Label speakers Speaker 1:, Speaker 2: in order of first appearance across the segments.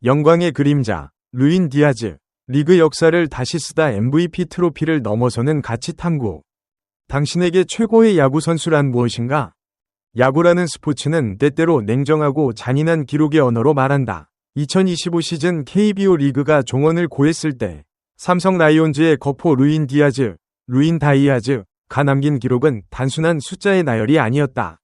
Speaker 1: 영광의 그림자, 루인 디아즈. 리그 역사를 다시 쓰다 MVP 트로피를 넘어서는 가치 탐구. 당신에게 최고의 야구 선수란 무엇인가? 야구라는 스포츠는 때때로 냉정하고 잔인한 기록의 언어로 말한다. 2025 시즌 KBO 리그가 종언을 고했을 때 삼성 라이온즈의 거포 루인 다이아즈가 남긴 기록은 단순한 숫자의 나열이 아니었다.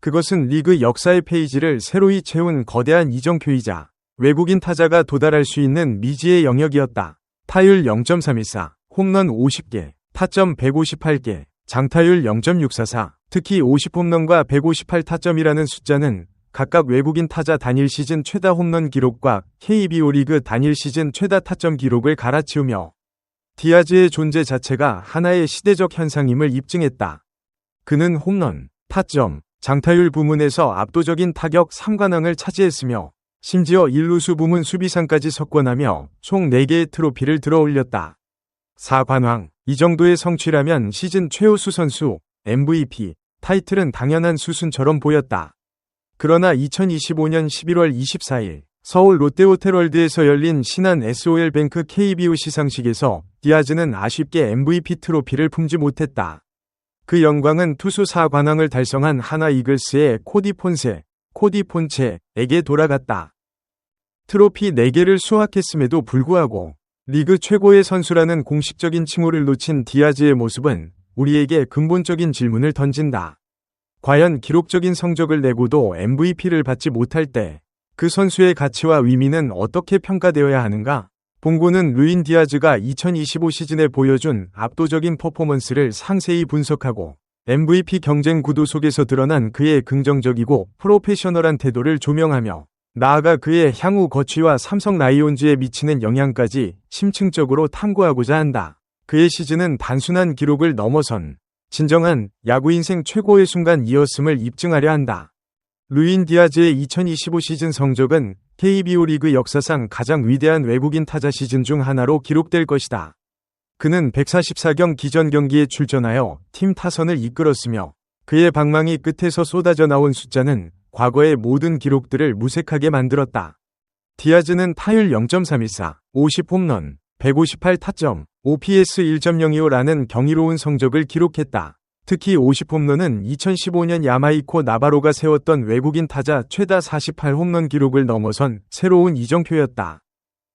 Speaker 1: 그것은 리그 역사의 페이지를 새로이 채운 거대한 이정표이자 외국인 타자가 도달할 수 있는 미지의 영역이었다. 타율 0.314, 홈런 50개, 타점 158개, 장타율 0.644, 특히 50홈런과 158타점이라는 숫자는 각각 외국인 타자 단일 시즌 최다 홈런 기록과 KBO 리그 단일 시즌 최다 타점 기록을 갈아치우며 디아즈의 존재 자체가 하나의 시대적 현상임을 입증했다. 그는 홈런, 타점, 장타율 부문에서 압도적인 타격 3관왕을 차지했으며 심지어 1루수 부문 수비상까지 석권하며 총 4개의 트로피를 들어올렸다. 4관왕, 이 정도의 성취라면 시즌 최우수 선수, MVP, 타이틀은 당연한 수순처럼 보였다. 그러나 2025년 11월 24일 서울 롯데호텔월드에서 열린 신한 SOL뱅크 KBO 시상식에서 디아즈는 아쉽게 MVP 트로피를 품지 못했다. 그 영광은 투수 4관왕을 달성한 하나 이글스의 코디 폰체에게 돌아갔다. 트로피 4개를 수확했음에도 불구하고 리그 최고의 선수라는 공식적인 칭호를 놓친 디아즈의 모습은 우리에게 근본적인 질문을 던진다. 과연 기록적인 성적을 내고도 MVP를 받지 못할 때 그 선수의 가치와 의미는 어떻게 평가되어야 하는가? 봉고는 루인 디아즈가 2025 시즌에 보여준 압도적인 퍼포먼스를 상세히 분석하고 MVP 경쟁 구도 속에서 드러난 그의 긍정적이고 프로페셔널한 태도를 조명하며 나아가 그의 향후 거취와 삼성 라이온즈에 미치는 영향까지 심층적으로 탐구하고자 한다. 그의 시즌은 단순한 기록을 넘어선 진정한 야구 인생 최고의 순간이었음을 입증하려 한다. 루인 디아즈의 2025 시즌 성적은 KBO 리그 역사상 가장 위대한 외국인 타자 시즌 중 하나로 기록될 것이다. 그는 144경 기전 경기에 출전하여 팀 타선을 이끌었으며 그의 방망이 끝에서 쏟아져 나온 숫자는 과거의 모든 기록들을 무색하게 만들었다. 디아즈는 타율 0.314, 50홈런, 158타점, OPS 1.025라는 경이로운 성적을 기록했다. 특히 50홈런은 2015년 야마이코 나바로가 세웠던 외국인 타자 최다 48홈런 기록을 넘어선 새로운 이정표였다.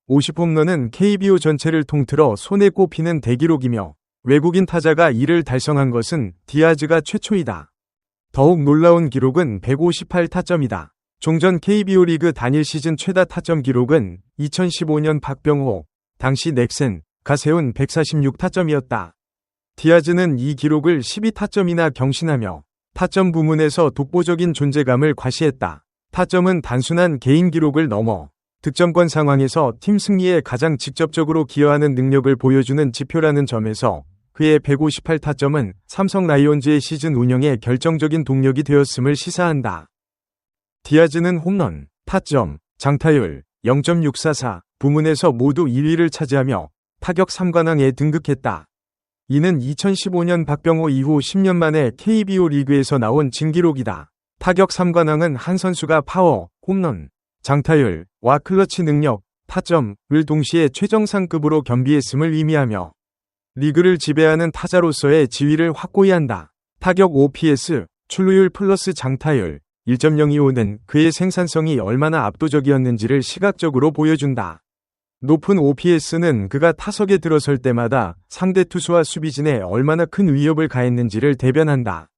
Speaker 1: 50홈런은 KBO 전체를 통틀어 손에 꼽히는 대기록이며 외국인 타자가 이를 달성한 것은 디아즈가 최초이다. 더욱 놀라운 기록은 158타점이다. 종전 KBO 리그 단일 시즌 최다 타점 기록은 2015년 박병호, 당시 넥센가 세운 146타점이었다. 디아즈는 이 기록을 12타점이나 경신하며 타점 부문에서 독보적인 존재감을 과시했다. 타점은 단순한 개인 기록을 넘어 득점권 상황에서 팀 승리에 가장 직접적으로 기여하는 능력을 보여주는 지표라는 점에서 그의 158타점은 삼성 라이온즈의 시즌 운영에 결정적인 동력이 되었음을 시사한다. 디아즈는 홈런, 타점, 장타율 0.644 부문에서 모두 1위를 차지하며 타격 3관왕에 등극했다. 이는 2015년 박병호 이후 10년 만에 KBO 리그에서 나온 진기록이다. 타격 3관왕은 한 선수가 파워, 홈런, 장타율과 클러치 능력, 타점을 동시에 최정상급으로 겸비했음을 의미하며 리그를 지배하는 타자로서의 지위를 확고히 한다. 타격 OPS, 출루율 플러스 장타율 1.025는 그의 생산성이 얼마나 압도적이었는지를 시각적으로 보여준다. 높은 OPS는 그가 타석에 들어설 때마다 상대 투수와 수비진에 얼마나 큰 위협을 가했는지를 대변한다.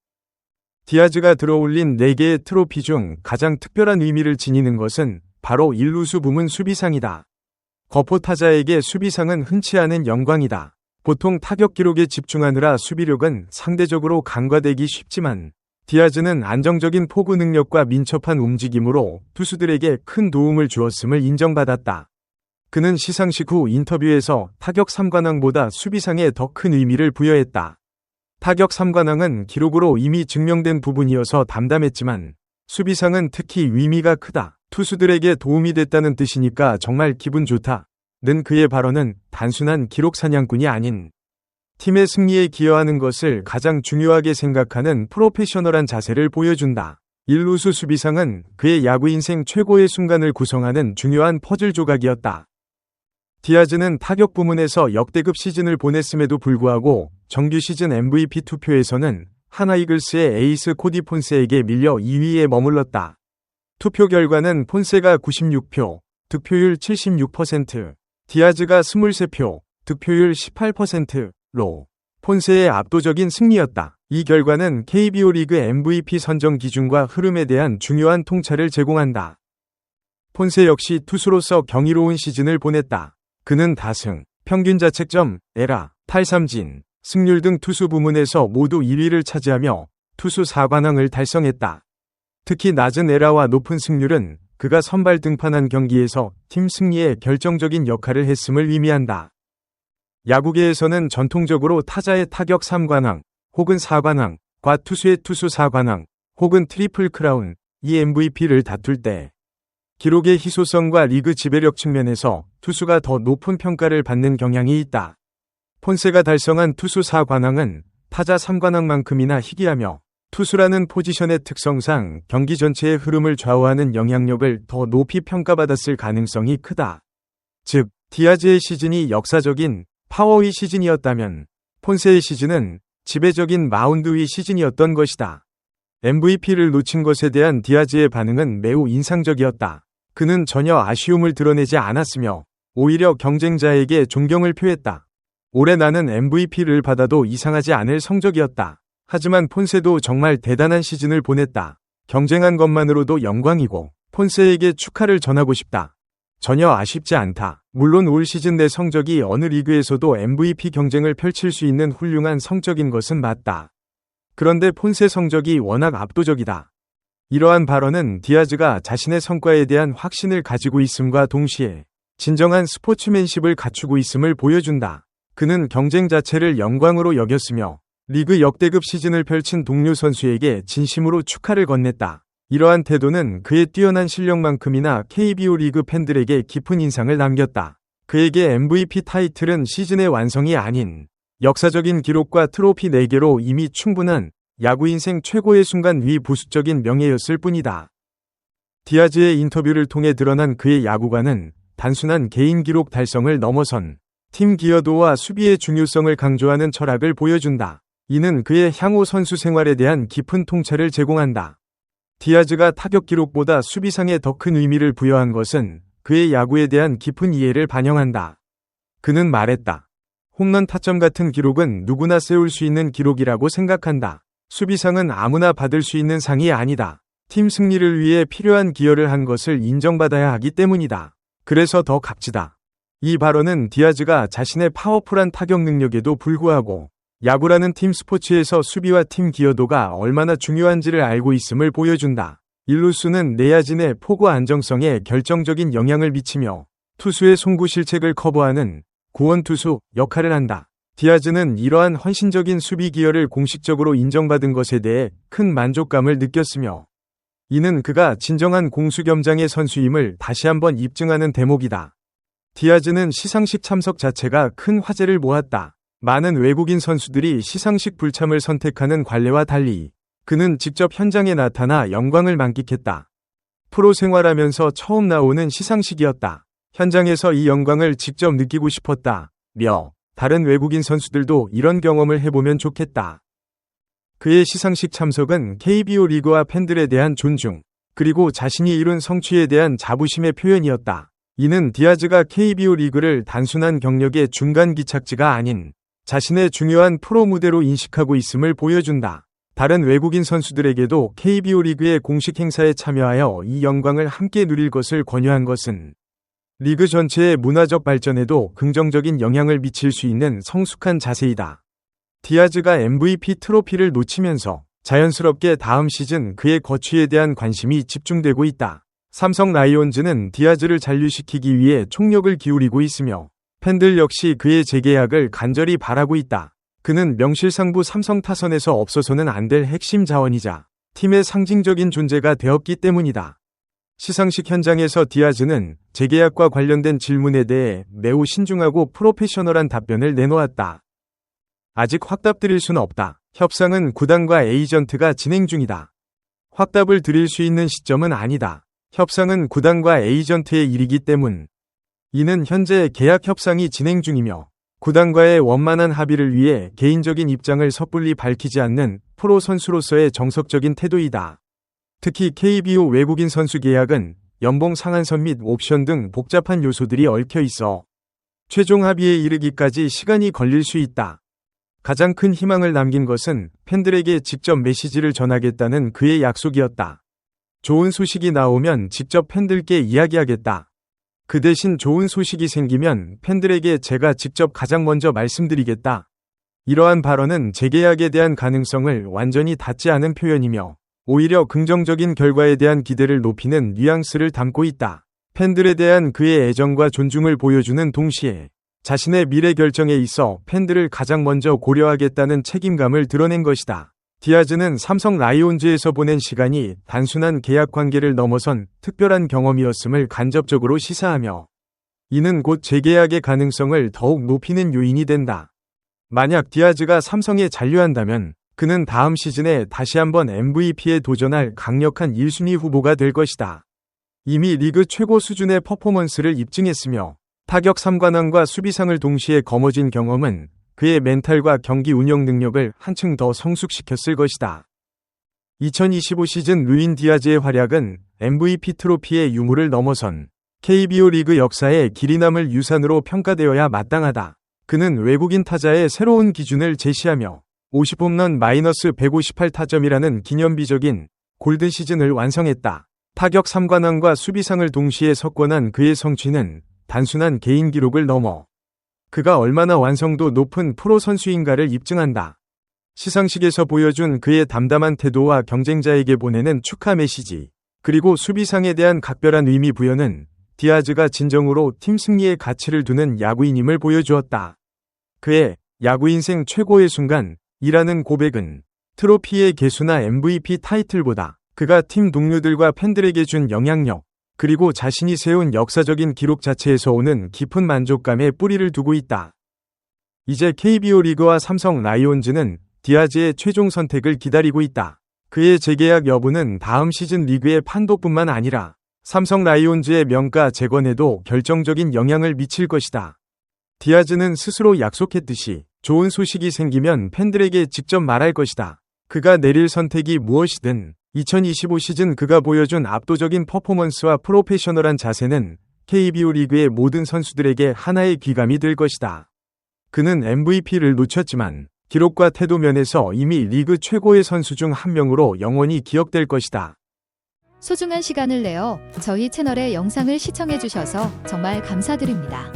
Speaker 1: 디아즈가 들어올린 4개의 트로피 중 가장 특별한 의미를 지니는 것은 바로 1루수 부문 수비상이다. 거포 타자에게 수비상은 흔치 않은 영광이다. 보통 타격 기록에 집중하느라 수비력은 상대적으로 간과되기 쉽지만 디아즈는 안정적인 포구 능력과 민첩한 움직임으로 투수들에게 큰 도움을 주었음을 인정받았다. 그는 시상식 후 인터뷰에서 타격 3관왕보다 수비상에 더 큰 의미를 부여했다. 타격 3관왕은 기록으로 이미 증명된 부분이어서 담담했지만 수비상은 특히 의미가 크다. 투수들에게 도움이 됐다는 뜻이니까 정말 기분 좋다. 는 그의 발언은 단순한 기록 사냥꾼이 아닌 팀의 승리에 기여하는 것을 가장 중요하게 생각하는 프로페셔널한 자세를 보여준다. 1루수 수비상은 그의 야구 인생 최고의 순간을 구성하는 중요한 퍼즐 조각이었다. 디아즈는 타격 부문에서 역대급 시즌을 보냈음에도 불구하고 정규 시즌 MVP 투표에서는 하나 이글스의 에이스 코디 폰세에게 밀려 2위에 머물렀다. 투표 결과는 폰세가 96표, 득표율 76%, 디아즈가 23표, 득표율 18%로 폰세의 압도적인 승리였다. 이 결과는 KBO 리그 MVP 선정 기준과 흐름에 대한 중요한 통찰을 제공한다. 폰세 역시 투수로서 경이로운 시즌을 보냈다. 그는 다승, 평균 자책점, 에라, 탈삼진, 승률 등 투수 부문에서 모두 1위를 차지하며 투수 4관왕을 달성했다. 특히 낮은 에라와 높은 승률은 그가 선발 등판한 경기에서 팀 승리에 결정적인 역할을 했음을 의미한다. 야구계에서는 전통적으로 타자의 타격 3관왕 혹은 4관왕과 투수의 투수 4관왕 혹은 트리플 크라운 이 MVP를 다툴 때 기록의 희소성과 리그 지배력 측면에서 투수가 더 높은 평가를 받는 경향이 있다. 폰세가 달성한 투수 4관왕은 타자 3관왕만큼이나 희귀하며 투수라는 포지션의 특성상 경기 전체의 흐름을 좌우하는 영향력을 더 높이 평가받았을 가능성이 크다. 즉, 디아즈의 시즌이 역사적인 파워 위 시즌이었다면 폰세의 시즌은 지배적인 마운드 위 시즌이었던 것이다. MVP를 놓친 것에 대한 디아즈의 반응은 매우 인상적이었다. 그는 전혀 아쉬움을 드러내지 않았으며 오히려 경쟁자에게 존경을 표했다. 올해 나는 MVP를 받아도 이상하지 않을 성적이었다. 하지만 폰세도 정말 대단한 시즌을 보냈다. 경쟁한 것만으로도 영광이고 폰세에게 축하를 전하고 싶다. 전혀 아쉽지 않다. 물론 올 시즌 내 성적이 어느 리그에서도 MVP 경쟁을 펼칠 수 있는 훌륭한 성적인 것은 맞다. 그런데 폰세 성적이 워낙 압도적이다. 이러한 발언은 디아즈가 자신의 성과에 대한 확신을 가지고 있음과 동시에 진정한 스포츠맨십을 갖추고 있음을 보여준다. 그는 경쟁 자체를 영광으로 여겼으며 리그 역대급 시즌을 펼친 동료 선수에게 진심으로 축하를 건넸다. 이러한 태도는 그의 뛰어난 실력만큼이나 KBO 리그 팬들에게 깊은 인상을 남겼다. 그에게 MVP 타이틀은 시즌의 완성이 아닌 역사적인 기록과 트로피 4개로 이미 충분한 야구 인생 최고의 순간 위 부수적인 명예였을 뿐이다. 디아즈의 인터뷰를 통해 드러난 그의 야구관은 단순한 개인 기록 달성을 넘어선 팀 기여도와 수비의 중요성을 강조하는 철학을 보여준다. 이는 그의 향후 선수 생활에 대한 깊은 통찰을 제공한다. 디아즈가 타격 기록보다 수비상에 더 큰 의미를 부여한 것은 그의 야구에 대한 깊은 이해를 반영한다. 그는 말했다. 홈런 타점 같은 기록은 누구나 세울 수 있는 기록이라고 생각한다. 수비상은 아무나 받을 수 있는 상이 아니다. 팀 승리를 위해 필요한 기여를 한 것을 인정받아야 하기 때문이다. 그래서 더 값지다. 이 발언은 디아즈가 자신의 파워풀한 타격 능력에도 불구하고 야구라는 팀 스포츠에서 수비와 팀 기여도가 얼마나 중요한지를 알고 있음을 보여준다. 일루수는 내야진의 포구 안정성에 결정적인 영향을 미치며 투수의 송구 실책을 커버하는 구원투수 역할을 한다. 디아즈는 이러한 헌신적인 수비 기여를 공식적으로 인정받은 것에 대해 큰 만족감을 느꼈으며 이는 그가 진정한 공수겸장의 선수임을 다시 한번 입증하는 대목이다. 디아즈는 시상식 참석 자체가 큰 화제를 모았다. 많은 외국인 선수들이 시상식 불참을 선택하는 관례와 달리 그는 직접 현장에 나타나 영광을 만끽했다. 프로 생활하면서 처음 나오는 시상식이었다. 현장에서 이 영광을 직접 느끼고 싶었다. 다른 외국인 선수들도 이런 경험을 해보면 좋겠다. 그의 시상식 참석은 KBO 리그와 팬들에 대한 존중, 그리고 자신이 이룬 성취에 대한 자부심의 표현이었다. 이는 디아즈가 KBO 리그를 단순한 경력의 중간 기착지가 아닌 자신의 중요한 프로 무대로 인식하고 있음을 보여준다. 다른 외국인 선수들에게도 KBO 리그의 공식 행사에 참여하여 이 영광을 함께 누릴 것을 권유한 것은 리그 전체의 문화적 발전에도 긍정적인 영향을 미칠 수 있는 성숙한 자세이다. 디아즈가 MVP 트로피를 놓치면서 자연스럽게 다음 시즌 그의 거취에 대한 관심이 집중되고 있다. 삼성 라이온즈는 디아즈를 잔류시키기 위해 총력을 기울이고 있으며 팬들 역시 그의 재계약을 간절히 바라고 있다. 그는 명실상부 삼성 타선에서 없어서는 안 될 핵심 자원이자 팀의 상징적인 존재가 되었기 때문이다. 시상식 현장에서 디아즈는 재계약과 관련된 질문에 대해 매우 신중하고 프로페셔널한 답변을 내놓았다. 아직 확답 드릴 수는 없다. 협상은 구단과 에이전트가 진행 중이다. 확답을 드릴 수 있는 시점은 아니다. 협상은 구단과 에이전트의 일이기 때문. 이는 현재 계약 협상이 진행 중이며 구단과의 원만한 합의를 위해 개인적인 입장을 섣불리 밝히지 않는 프로 선수로서의 정석적인 태도이다. 특히 KBO 외국인 선수 계약은 연봉 상한선 및 옵션 등 복잡한 요소들이 얽혀 있어 최종 합의에 이르기까지 시간이 걸릴 수 있다. 가장 큰 희망을 남긴 것은 팬들에게 직접 메시지를 전하겠다는 그의 약속이었다. 좋은 소식이 나오면 직접 팬들께 이야기하겠다. 그 대신 좋은 소식이 생기면 팬들에게 제가 직접 가장 먼저 말씀드리겠다. 이러한 발언은 재계약에 대한 가능성을 완전히 닫지 않은 표현이며 오히려 긍정적인 결과에 대한 기대를 높이는 뉘앙스를 담고 있다. 팬들에 대한 그의 애정과 존중을 보여주는 동시에 자신의 미래 결정에 있어 팬들을 가장 먼저 고려하겠다는 책임감을 드러낸 것이다. 디아즈는 삼성 라이온즈에서 보낸 시간이 단순한 계약 관계를 넘어선 특별한 경험이었음을 간접적으로 시사하며 이는 곧 재계약의 가능성을 더욱 높이는 요인이 된다. 만약 디아즈가 삼성에 잔류한다면 그는 다음 시즌에 다시 한번 MVP에 도전할 강력한 1순위 후보가 될 것이다. 이미 리그 최고 수준의 퍼포먼스를 입증했으며 타격 3관왕과 수비상을 동시에 거머쥔 경험은 그의 멘탈과 경기 운영 능력을 한층 더 성숙시켰을 것이다. 2025 시즌 루인 디아즈의 활약은 MVP 트로피의 유무를 넘어선 KBO 리그 역사에 길이 남을 유산으로 평가되어야 마땅하다. 그는 외국인 타자의 새로운 기준을 제시하며 50홈런 -158 타점이라는 기념비적인 골든 시즌을 완성했다. 타격 3관왕과 수비상을 동시에 석권한 그의 성취는 단순한 개인 기록을 넘어 그가 얼마나 완성도 높은 프로 선수인가를 입증한다. 시상식에서 보여준 그의 담담한 태도와 경쟁자에게 보내는 축하 메시지, 그리고 수비상에 대한 각별한 의미 부여는 디아즈가 진정으로 팀 승리에 가치를 두는 야구인임을 보여주었다. 그의 야구 인생 최고의 순간이라는 고백은 트로피의 개수나 MVP 타이틀보다 그가 팀 동료들과 팬들에게 준 영향력, 그리고 자신이 세운 역사적인 기록 자체에서 오는 깊은 만족감에 뿌리를 두고 있다. 이제 KBO 리그와 삼성 라이온즈는 디아즈의 최종 선택을 기다리고 있다. 그의 재계약 여부는 다음 시즌 리그의 판도뿐만 아니라 삼성 라이온즈의 명가 재건에도 결정적인 영향을 미칠 것이다. 디아즈는 스스로 약속했듯이 좋은 소식이 생기면 팬들에게 직접 말할 것이다. 그가 내릴 선택이 무엇이든 2025 시즌 그가 보여준 압도적인 퍼포먼스와 프로페셔널한 자세는 KBO 리그의 모든 선수들에게 하나의 귀감이 될 것이다. 그는 MVP를 놓쳤지만 기록과 태도 면에서 이미 리그 최고의 선수 중 한 명으로 영원히 기억될 것이다.
Speaker 2: 소중한 시간을 내어 저희 채널의 영상을 시청해주셔서 정말 감사드립니다.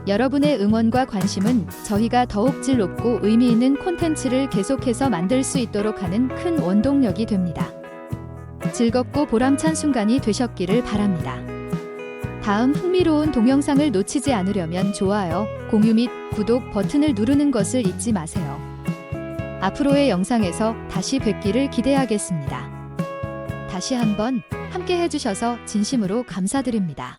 Speaker 2: 여러분의 응원과 관심은 저희가 더욱 질 높고 의미 있는 콘텐츠를 계속해서 만들 수 있도록 하는 큰 원동력이 됩니다. 즐겁고 보람찬 순간이 되셨기를 바랍니다. 다음 흥미로운 동영상을 놓치지 않으려면 좋아요, 공유 및 구독 버튼을 누르는 것을 잊지 마세요. 앞으로의 영상에서 다시 뵙기를 기대하겠습니다. 다시 한번 함께 해주셔서 진심으로 감사드립니다.